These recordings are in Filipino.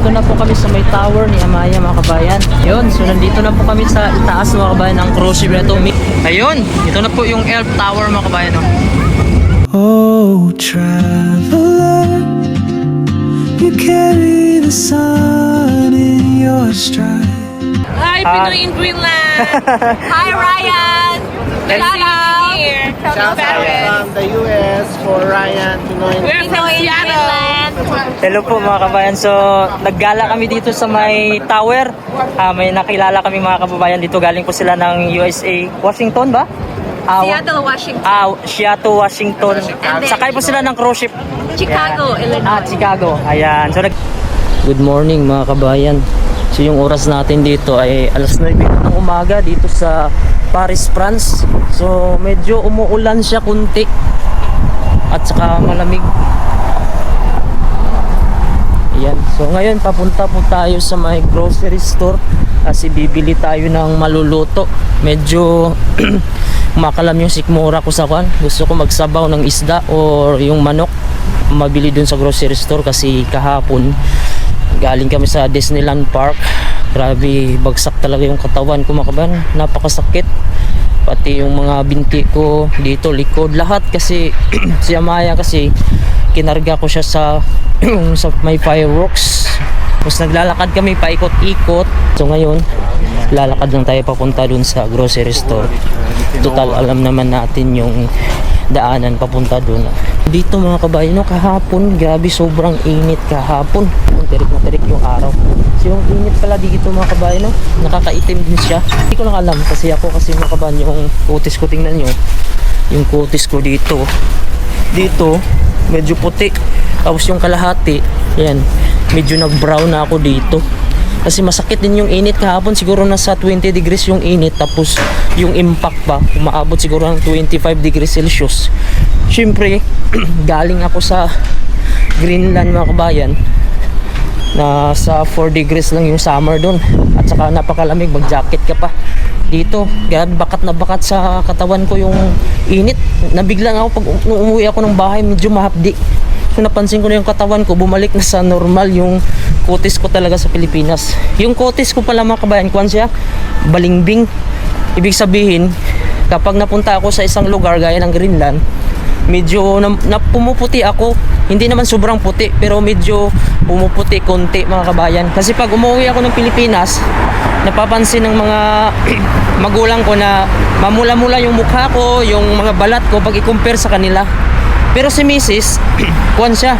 nandito na po kami sa may tower ni Amaya mga kabayan. Yun, so nandito na po kami sa itaas mga kabayan ng cruise ship na ito. Ayun, ito na po yung Elf Tower mga kabayan. Oh, traveler, you carry the sun in your stride. Hi, Pinoy in Greenland! Hi, Ryan! Shout out! Here from Paris. From the US for Ryan Pinoy. We're from Seattle. Hello po mga kabayan. So, naggala kami dito sa may tower. May nakilala kami mga kababayan dito. Galing po sila ng USA. Washington ba? Seattle, Washington. Seattle, Washington. then- Sakay po sila ng cruise ship. Chicago, Illinois. Chicago. Ayan. So, good morning mga kabayan. So, yung oras natin dito ay alas 9 ng umaga dito sa Paris, France. So, medyo umuulan siya kunti. At saka malamig. Ayan. So, ngayon papunta po tayo sa may grocery store kasi bibili tayo ng maluluto. Medyo makalam yung sikmura ko sa kan. Gusto ko magsabaw ng isda or yung manok. Mabili dun sa grocery store kasi kahapon galing kami sa Disneyland Park. Grabe, bagsak talaga yung katawan ko mga kabayan. Napakasakit. Pati yung mga binti ko dito, likod, lahat kasi si Amaya kasi kinarga ko siya sa may fireworks. Tapos naglalakad kami paikot-ikot. So ngayon, lalakad lang tayo papunta dun sa grocery store. Total, alam naman natin yung daanan papunta dun. Dito mga kabayan, kahapon, grabe sobrang init kahapon. Tirik na tirik yung araw. So yung init pala dito mga kabayan, nakakaitim din siya. Hindi ko lang alam kasi mga kabayan, yung kutis ko, tingnan nyo. Yung kutis ko dito. Dito, medyo puti. Tapos yung kalahati, yan, medyo nag-brown na ako dito. Kasi masakit din yung init kahapon, siguro nasa 20 degrees yung init. Tapos yung impact pa, umaabot siguro ng 25 degrees Celsius. Siyempre, galing ako sa Greenland mga kabayan. Nasa 4 degrees lang yung summer doon. At saka napakalamig, mag-jacket ka pa. Dito, grabe bakat na bakat sa katawan ko yung init. Nabiglang ako pag umuwi ako ng bahay, medyo mahapdi. So napansin ko na yung katawan ko, bumalik na sa normal yung kutis ko talaga sa Pilipinas. Yung kutis ko pala mga kabayan, kuwan siya, balingbing. Ibig sabihin, kapag napunta ako sa isang lugar gaya ng Greenland, medyo pumuputi ako. Hindi naman sobrang puti, pero medyo pumuputi konti mga kabayan. Kasi pag umuwi ako ng Pilipinas, napapansin ng mga magulang ko na mamula-mula yung mukha ko, yung mga balat ko pag i-compare sa kanila. Pero si Mrs. kuwan siya,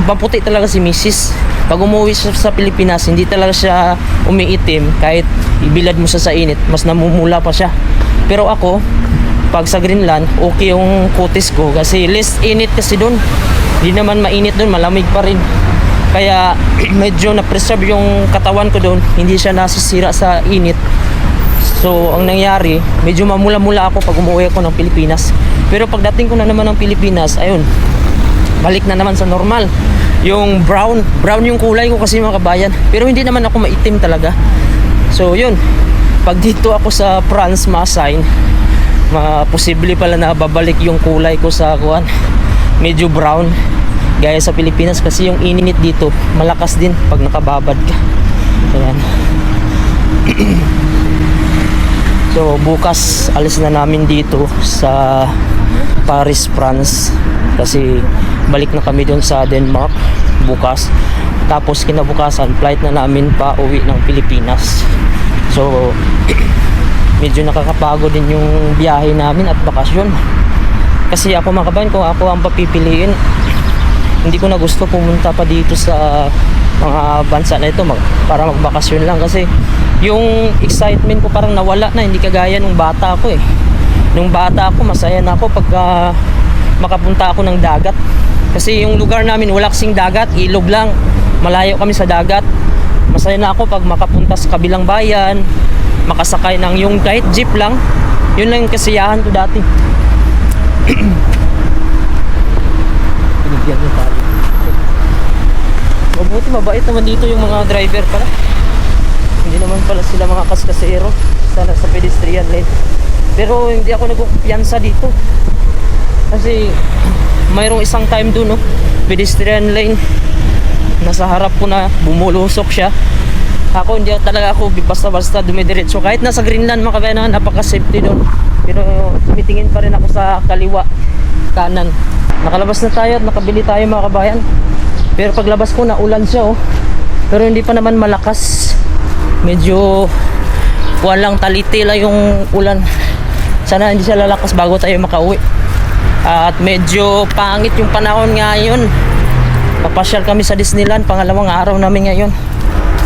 maputi talaga si Mrs. Pag umuwi siya sa Pilipinas, hindi talaga siya umiitim. Kahit ibilad mo sa init, mas namumula pa siya. Pero ako, pag sa Greenland, okay yung kutis ko kasi less init kasi doon. Hindi naman mainit doon, malamig pa rin. Kaya medyo na-preserve yung katawan ko doon, hindi siya nasisira sa init. So ang nangyari, medyo mamula-mula ako pag umuwi ako ng Pilipinas. Pero pagdating ko na naman ng Pilipinas, ayun, balik na naman sa normal. Yung brown yung kulay ko kasi mga kabayan. Pero hindi naman ako maitim talaga. So yun, pag dito ako sa France ma-assign, posible pala na babalik yung kulay ko sa kuwan, medyo brown gaya sa Pilipinas kasi yung init dito malakas din pag nakababad ka. Ayan. So bukas alis na namin dito sa Paris, France kasi balik na kami doon sa Denmark bukas. Tapos kinabukasan flight na namin pa uwi ng Pilipinas. So medyo nakakapagod din yung biyahe namin at bakasyon. Kasi ako mga kabayan, kung ako ang papipiliin, hindi ko na gusto pumunta pa dito sa mga bansa na ito para magbakasyon lang. Kasi yung excitement ko parang nawala na, hindi kagaya nung bata ako eh. Nung bata ako, masaya na ako pag makapunta ako ng dagat. Kasi yung lugar namin wala kasing dagat, ilog lang. Malayo kami sa dagat. Masaya na ako pag makapunta sa kabilang bayan, makasakay ng yung kahit jeep lang. Yun lang yung kasiyahan ko dati. Pinigyan niyo tayo. Mabuti mabait naman dito yung mga driver pala. Hindi naman pala sila mga kaskasero sana sa pedestrian lane. Pero hindi ako nagkukumpiyansa dito. Kasi mayroong isang time doon, no, pedestrian lane, nasa harap ko na bumulusok siya. Ako hindi talaga ako basta-basta dumidiretso. Kahit nasa Greenland mga kabayan, napaka-safety doon. Pero tumitingin pa rin ako sa kaliwa, kanan. Nakalabas na tayo at nakabili tayo mga kabayan. Pero paglabas ko na ulan siya oh. Pero hindi pa naman malakas. Medyo walang talitila yung ulan. Sana hindi siya lalakas bago tayo makauwi. At medyo pangit yung panahon ngayon. Papasyal kami sa Disneyland, pangalawang araw namin ngayon.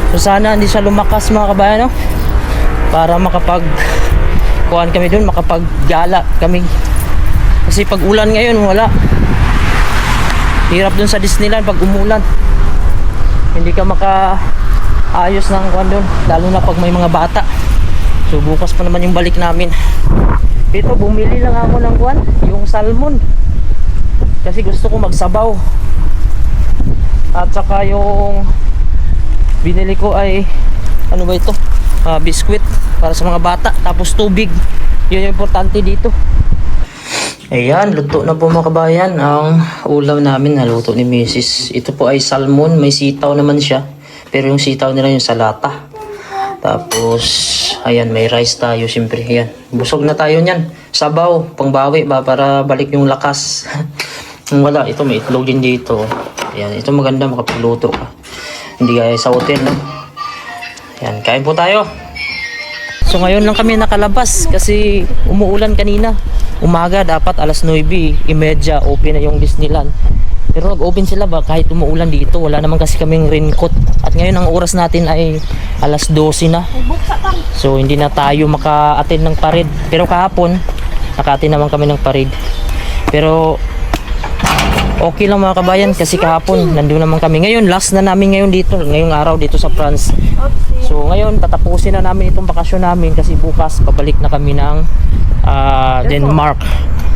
So sana hindi siya lumakas mga kabayan, no? Para kuhaan kami doon, makapaggala kami. Kasi pag ulan ngayon, wala. Hirap doon sa Disneyland pag umulan. Hindi ka makaayos ng kuhaan doon, lalo na pag may mga bata. So bukas pa naman yung balik namin. Dito bumili lang ako ng kuhaan, yung salmon. Kasi gusto ko magsabaw. At saka yung binili ko ay ano ba ito? Biskwit para sa mga bata, tapos tubig. Yun yung importante dito. Ayan, luto na po mga kabayan ang ulam namin, naluto ni Mrs. Ito po ay salmon, may sitaw naman siya, pero yung sitaw nila yung sa lata. Tapos ayan, may rice tayo siyempre. Ayan, busog na tayo niyan. Sabaw, pangbawi ba para balik yung lakas. Wala, ito may itlog din dito. Ayan, ito maganda, makapagluto ka. Hindi gaya sa hotel, no? Ayan, kain po tayo. So ngayon lang kami nakalabas kasi umuulan kanina. Umaga dapat alas 9:30 open na yung Disneyland. Pero nag-open sila ba kahit umuulan dito. Wala naman kasi kaming raincoat. At ngayon ang oras natin ay alas 12 na. So hindi na tayo maka-attend ng parade. Pero kahapon naka-attend naman kami ng parade. Pero okay lang mga kabayan kasi kahapon nandun naman kami. Ngayon last na namin ngayon dito, ngayong araw dito sa France. So ngayon tatapusin na namin itong bakasyon namin kasi bukas pabalik na kami ng Denmark.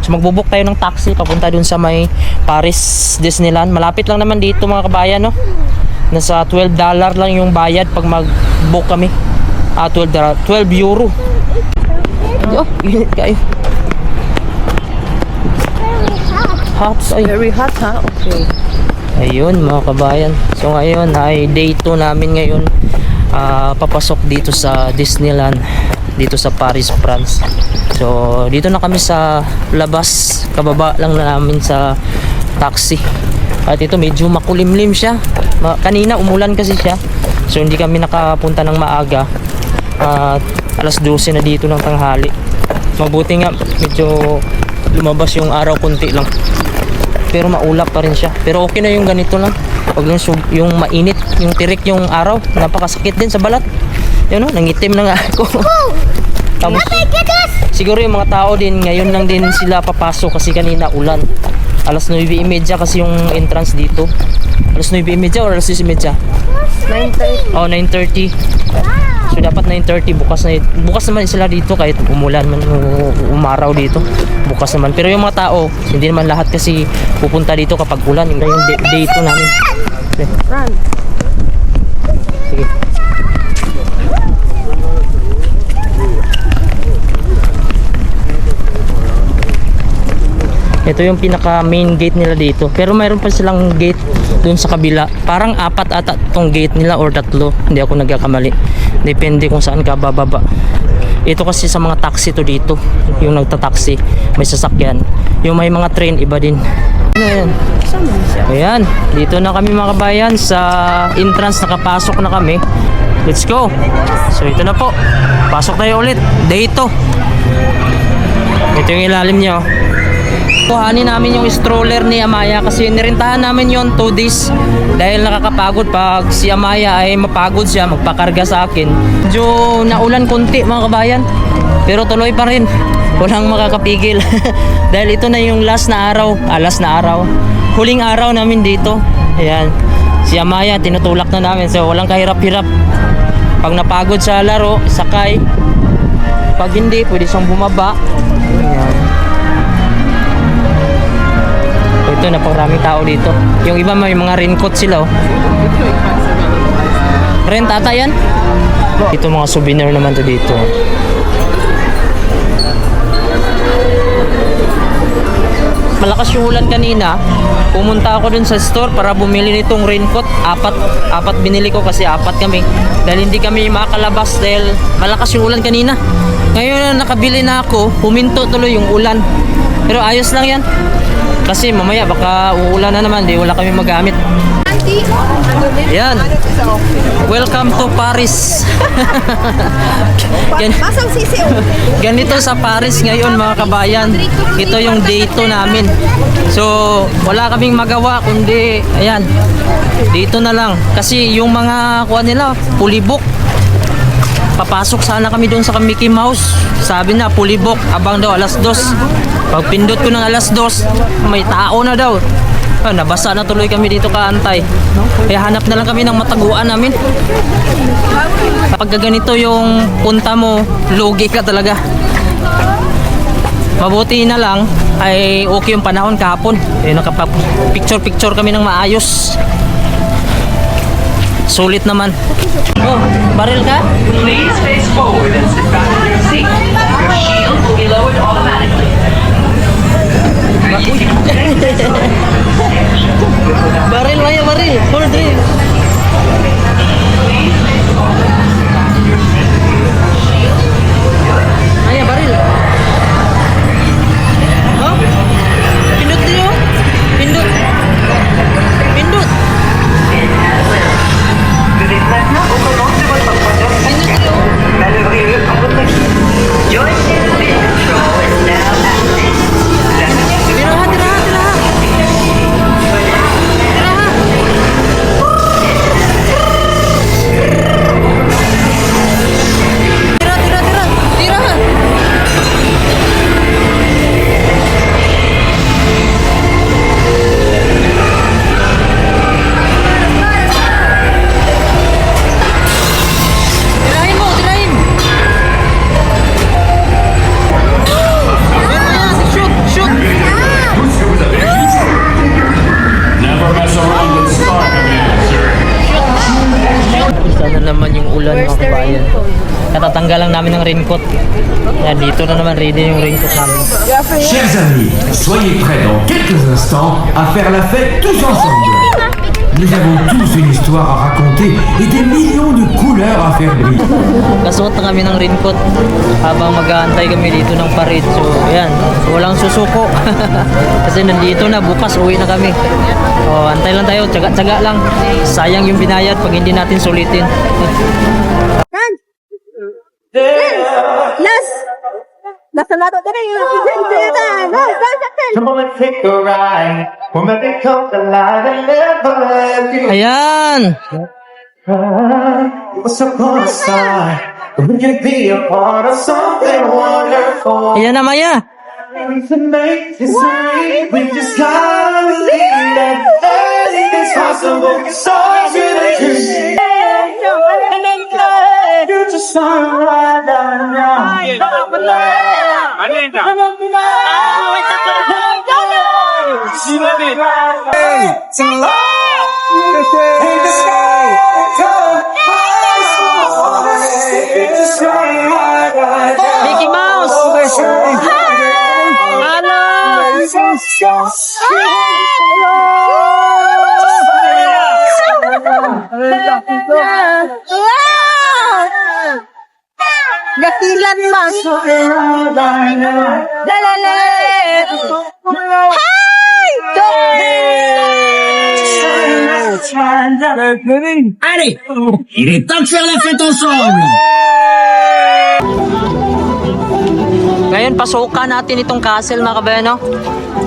So magbubuk tayo ng taxi papunta dun sa may Paris Disneyland. Malapit lang naman dito mga kabayan, no? Nasa $12 lang yung bayad pag mag-book kami. $12 euro. Oh, init kayo. Hot, ay. Very hot, ha? Okay. Ayun mga kabayan. So ngayon ay day 2 namin ngayon. Papasok dito sa Disneyland, dito sa Paris, France. So dito na kami sa labas, kababa lang na namin sa taxi. At ito medyo makulimlim siya. Kanina umulan kasi siya. So hindi kami nakapunta ng maaga. Alas 12 na dito ng tanghali. Mabuti nga medyo lumabas yung araw konti lang. Pero maulap pa rin siya. Pero okay na yung ganito lang. Pag yung mainit, yung tirik yung araw, napakasakit din sa balat. Yun, no? Nangitim na nga ako. Tapos, siguro yung mga tao din, ngayon lang din sila papasok kasi kanina ulan. Alas 9:30 kasi yung entrance dito. Alas 9:30 or alas 10:30? 9:30. Oh, 9:30. So dapat 9:30 bukas naman sila dito kahit umulan man umaraw dito. Bukas naman. Pero yung mga tao, hindi naman lahat kasi pupunta dito kapag ulan. Yung day 2 namin. Okay. Run. Sige. Ito yung pinaka main gate nila dito. Pero mayroon pa silang gate dun sa kabila. Parang 4 ata tong gate nila or 3. Hindi ako nagkakamali. Depende kung saan ka bababa. Ito kasi sa mga taxi to dito. Yung nagta-taxi, may sasakyan. Yung may mga train, iba din. Ayan. Ayan. Dito na kami mga kabayan sa entrance. Nakapasok na kami. Let's go. So ito na po. Pasok tayo ulit. Day 2. Ito yung ilalim niya. Kuhanin namin yung stroller ni Amaya kasi nirentahan namin yon 2 days dahil nakakapagod pag si Amaya ay mapagod siya magpakarga sa akin. Medyo naulan konti mga kabayan pero tuloy pa rin, walang makakapigil. Dahil ito na yung last na araw, huling araw namin dito. Ayan, si Amaya tinutulak na namin so walang kahirap-hirap. Pag napagod sa laro, sakay. Pag hindi, pwede siyang bumaba. Ayan. Ito, napakaraming tao dito. Yung iba may mga raincoat sila, oh. Rent ata yan? Ito mga souvenir naman to dito. malakas yung ulan kanina, pumunta ako dun sa store para bumili nitong raincoat. Apat binili ko kasi apat kami. Dahil hindi kami makalabas dahil malakas yung ulan kanina. Ngayon nakabili na ako, huminto tuloy yung ulan. Pero ayos lang yan. Kasi mamaya baka uulan na naman, di wala kami magamit. Yan. Welcome to Paris. Masang sisiw. Ganito sa Paris ngayon mga kabayan. Ito yung day 2 namin. So, wala kaming magawa kundi ayan. Dito na lang kasi yung mga kuha nila pulibok. Papasok sana kami doon sa Mickey Mouse. Sabi na pulibok abang daw alas 2. Pag pindot ko ng alas 2, may tao na daw. Nabasa na tuloy kami dito kaantay. Kaya hanap na lang kami ng mataguan namin. Kapag ganito yung punta mo, lugi ka talaga. Mabuti na lang ay okay yung panahon kahapon. Nakapag-picture kami ng maayos. Sulit naman. Oh, baril ka? Please face forward and sit back in your seat. Your shield will be lowered automatically. Baril, Maya, baril. Full drill. Maya, baril. Oh? Pindot niyo? Pindot. Pindot. Joystick speed control is now active. Tiraha, tiraha, tiraha. Tiraha. Tira, tira, tira. Tiraha. Tirahin mo, tirahin. Shoot, shoot. Never mess around with Star Command, sir. Sana naman yung ulan mga kabayan. Katatanggal lang namin ng raincoat. Yan, dito na naman ready yung raincoat namin. Chers amis, soyez prêts dans quelques instants à faire la fête tous ensemble. Nous avons tous une histoire à raconter et des millions de couleurs à faire briller. Kasuot na kami ng raincoat habang mag-aantay kami dito ng parade. So, ayan. Walang susuko. Kasi nandito na. Bukas uwi na kami. O, antay lang tayo. Tsaga-tsaga lang. Sayang yung binayad pag hindi natin sulitin. Nasa nato na rin yung Come on and take a ride. When my day comes alive and never let you Ayan! cry. What's up on the side? We can be a part of something wonderful. Ayan na, Maya! To make this right, we just gotta believe that anything's possible. So much in the dream. You're just sunrise now. Mickey Mouse! Gakilan mas. Lalala. Allez, il est temps de faire la fête ensemble. Ngayon, pasukan natin itong castle mga kabayan, no?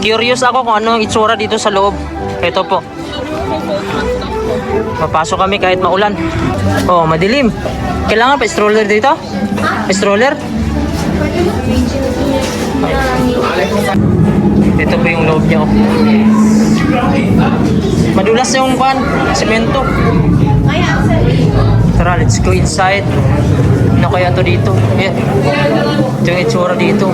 Curious ako kung ano ang itsura dito sa loob. Ito po. Papasok kami kahit maulan. Oh, madilim. Kailangan pa stroller dito? Stroller? Ito po yung loob niya. Oh. Madulas yung pan, semento. Tara, let's go inside. Ano kaya to dito? Ayan. Ito yung itsura dito.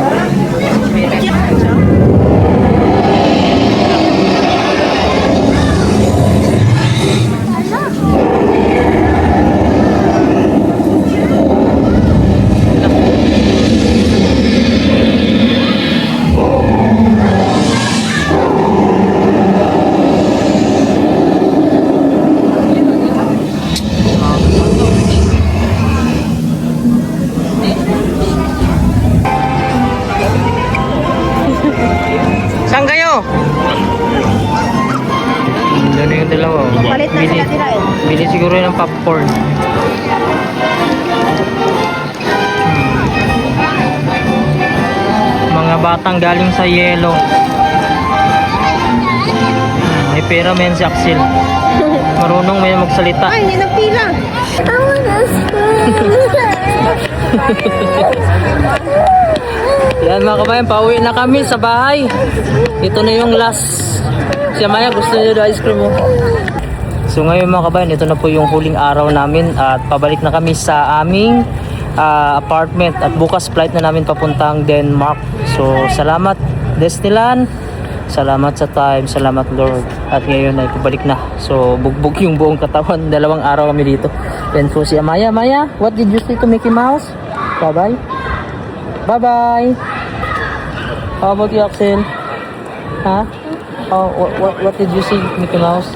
Bili siguro yun ng popcorn. Mga batang galing sa yelo. May pera men si Axel. Marunong may magsalita. Ay, hindi na pila. Yan mga kabayan, pauwi na kami sa bahay. Ito na yung last. Si Amaya, gusto niyo daw ice cream mo? So ngayon mga kabayan, ito na po yung huling araw namin at pabalik na kami sa aming apartment at bukas flight na namin papuntang Denmark. So salamat Disneyland, salamat sa time, salamat Lord. At ngayon ay pabalik na. So bugbog yung buong katawan, 2 araw kami dito. Then po si Amaya. Amaya, what did you say to Mickey Mouse? Bye bye. Bye bye. How about you, Axel? Ha? Oh, what did you say, Mickey Mouse?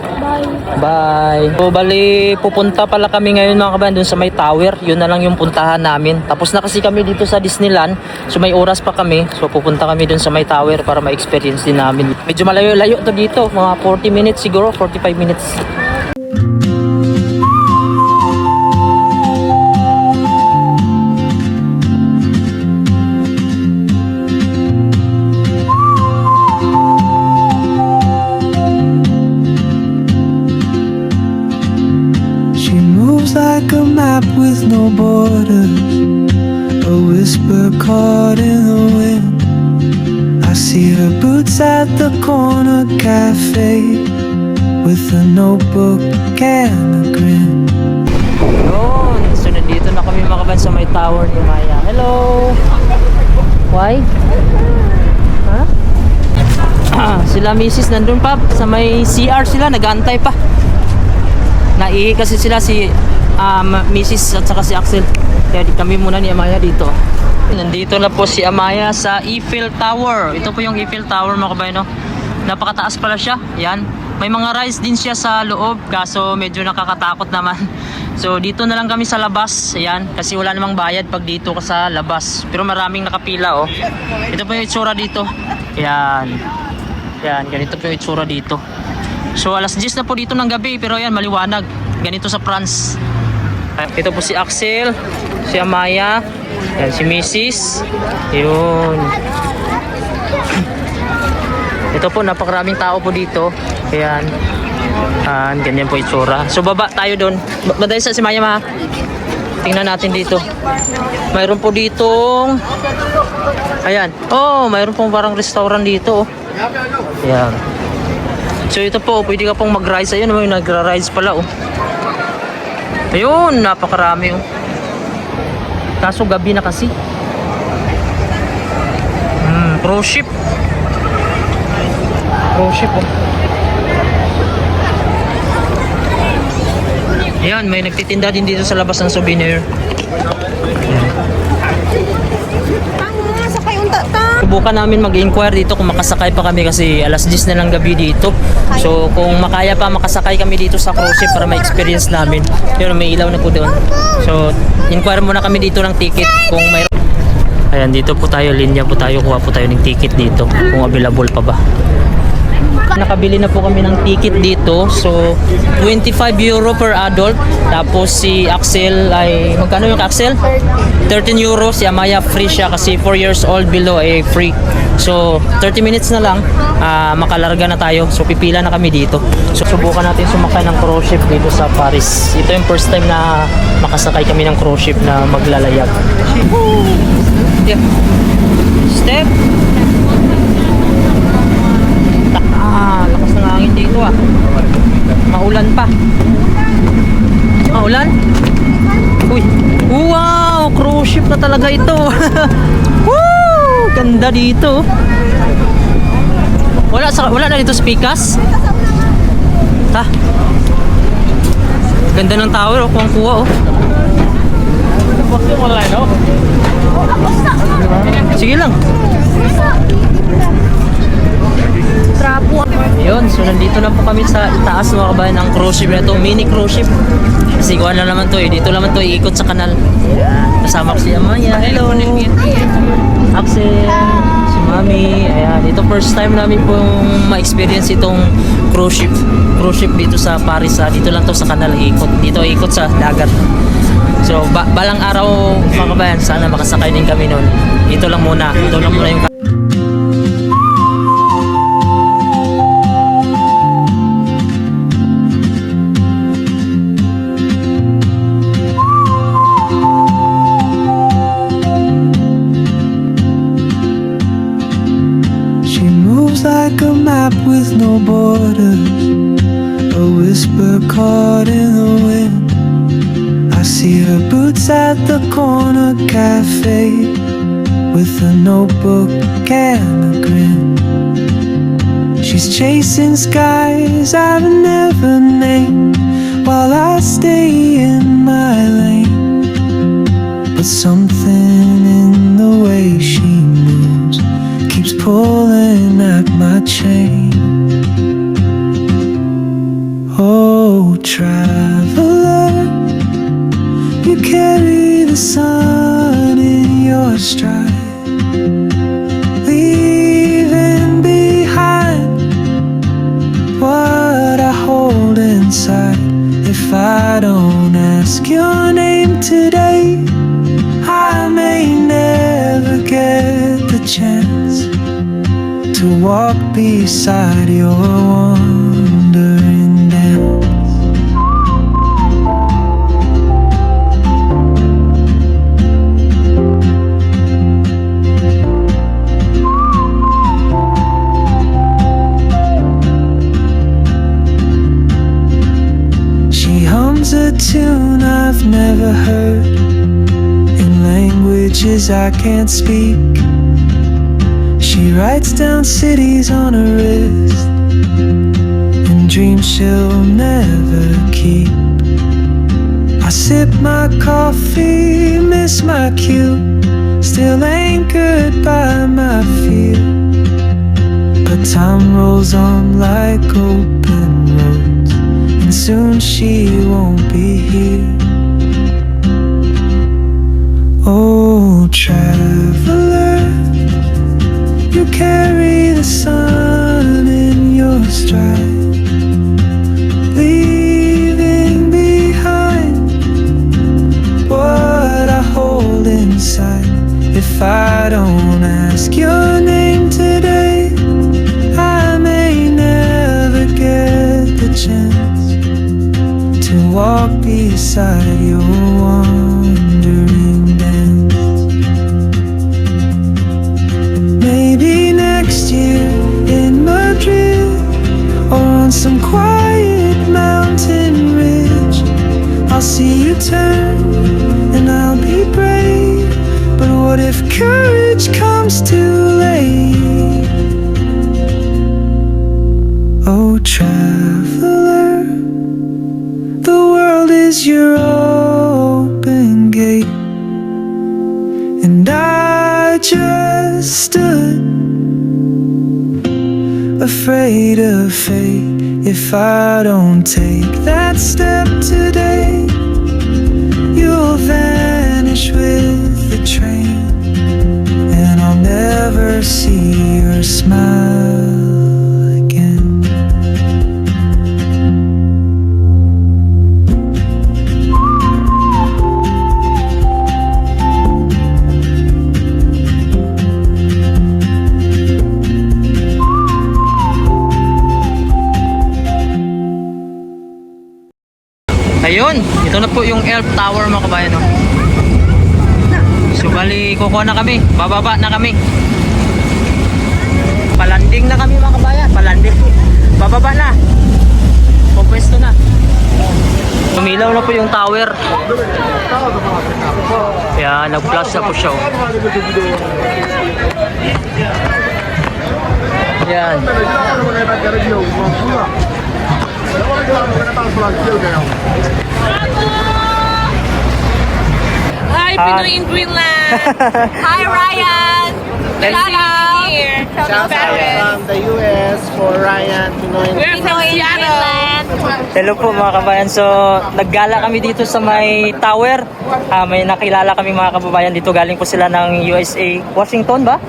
Bye. So, bali, pupunta pala kami ngayon mga kabayan dun sa may tower. Yun na lang yung puntahan namin. Tapos na kasi kami dito sa Disneyland. So, may oras pa kami. So, pupunta kami dun sa may tower para ma-experience din namin. Medyo malayo-layo to dito. Mga 40 minutes siguro, 45 minutes. She moves like a map with no borders, a whisper caught in the wind. I see her boots at the corner cafe with a notebook and a grin. Yun. So, nandito na kami mga kabayan sa may tower ni Maya. Hello! Why? Ha? Sila misis nandun pa. Sa may CR sila, nag-aantay pa. Naihi kasi sila si Mrs. at saka si Axel. Kaya di kami muna ni Amaya dito. Nandito na po si Amaya sa Eiffel Tower. Ito po yung Eiffel Tower mga kabayan, no? Napakataas pala siya. Yan. May mga rides din siya sa loob. Kaso medyo nakakatakot naman. So dito na lang kami sa labas. Yan. Kasi wala namang bayad pag dito ka sa labas. Pero maraming nakapila, oh. Ito po yung itsura dito. Yan. Yan. Ganito po yung itsura dito. So alas 10 na po dito ng gabi, pero yan maliwanag. Ganito sa France. Ito po si Axel, si Amaya, yan si Mrs. Yun. Ito po, napakaraming tao po dito. Ayan. Ganyan po itsura. So baba tayo doon. Baday sa si Maya ma. Tingnan natin dito. Mayroon po ditong ayan. Oh, mayroon pong parang restaurant dito. Ayan. So ito po, pwede ka pong mag-rides. Ayun, may nagra-rides pala, oh. Ayun, napakarami, oh. Kaso gabi na kasi. Cruise ship. Cruise ship, oh. Ayan, may nagtitinda din dito sa labas ng souvenir. Subukan namin mag-inquire dito kung makasakay pa kami kasi alas 10 na lang gabi dito. So kung makaya pa makasakay kami dito sa cruise ship para ma-experience namin. Yun, may ilaw na po doon. So inquire muna kami dito ng ticket kung mayroon. Ayan, dito po tayo, linya po tayo, kuha po tayo ng ticket dito kung available pa ba. Nakabili na po kami ng ticket dito. So 25 euro per adult. Tapos si Axel ay magkano yung Axel? 13 euro. Si Amaya free siya kasi 4 years old below ay free. So 30 minutes na lang makalarga na tayo. So pipila na kami dito. So subukan natin sumakay ng cruise ship dito sa Paris. Ito yung first time na makasakay kami ng cruise ship na maglalayag. Yeah. Step. Lakas ng hangin dito, ah. Maulan pa. Maulan? Uy. Wow! Cruise ship na talaga ito. Woo! Ganda dito. Wala na dito speakers? Ha? Ganda ng tower, oh. Kuwang-kuwa, oh. Sige lang. Yun, so nandito na po kami sa itaas mga kabayan ng cruise ship na ito, mini cruise ship. Kasi kuha na naman to, dito naman to iikot sa kanal. Kasama ko si Amaya. Hello! Axel, si mami. Ayan, ito first time namin pong ma-experience itong cruise ship dito sa Paris. Dito lang to sa kanal ikot. Dito ikot sa dagat. So balang araw mga kabayan, sana makasakay din kami noon. Ito lang muna yung She moves like a map with no borders, a whisper caught in the wind. I see her boots at the corner cafe with a notebook and a grin. She's chasing skies I've never named while I stay in my lane. But something in the way she moves keeps pulling at my chain. Oh, traveler, you carry the sun in your stride, leaving behind what I hold inside. If I don't ask your name today, I may never get the chance to walk beside your wandering dance. She hums a tune I've never heard in languages I can't speak. She writes down cities on her wrist and dreams she'll never keep. I sip my coffee, miss my cue, still anchored by my fear. But time rolls on like open roads, and soon she won't be here. Oh, traveler, you carry the sun in your stride, leaving behind what I hold inside. If I don't ask your name today, I may never get the chance to walk beside your wandering dance. Maybe next year in Madrid, or on some quiet mountain ridge, I'll see you turn and I'll be brave. But what if courage comes too late? Oh, traveler, the world is your open gate, and I just stood afraid of fate. If I don't take that step today, you'll vanish with the train, and I'll never see your smile again. Ayun, ito na po yung Elf Tower mga kabayan, no? So bali, kukuha na kami, bababa na kami. Palanding na kami mga kabayan, palanding. Bababa na. Pupwesto na. Tumilaw na po yung tower. Kaya nag-flash na po siya. Oh. Yan. Hi, Pinoy in Greenland. Hi, Ryan. Shout out. Shout out From the US for Ryan Pinoy. We're from Seattle. Hello po mga kabayan. So, naggala kami dito sa may tower. May nakilala kami mga kababayan dito. Galing po sila ng USA. Washington ba?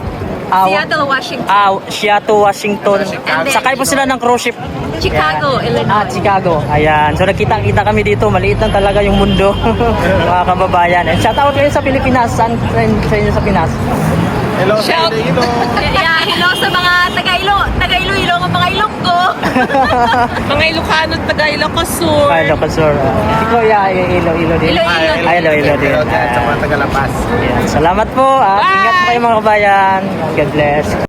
Seattle, Washington. Seattle, Washington. then Sakay po sila ng cruise ship. Chicago, Illinois. Chicago. Ayan. So nagkita-kita kami dito. Maliit lang talaga yung mundo. Mga kababayan. And shout out kayo sa Pilipinas. Saan sa inyo sa Pinas? Hello Shout- sa Iloilo. Yeah, hello sa mga taga-Iloilo, ang mga Ilonggo. mga Ilocano, taga-Ilocos Sur. Ay, local sir. Ikaw, Ilo din. Iloilo. Ay, Iloilo din. Sa mga taga-Lapas. Ayan. Salamat po. Ingat po kayo mga kabayan. God bless.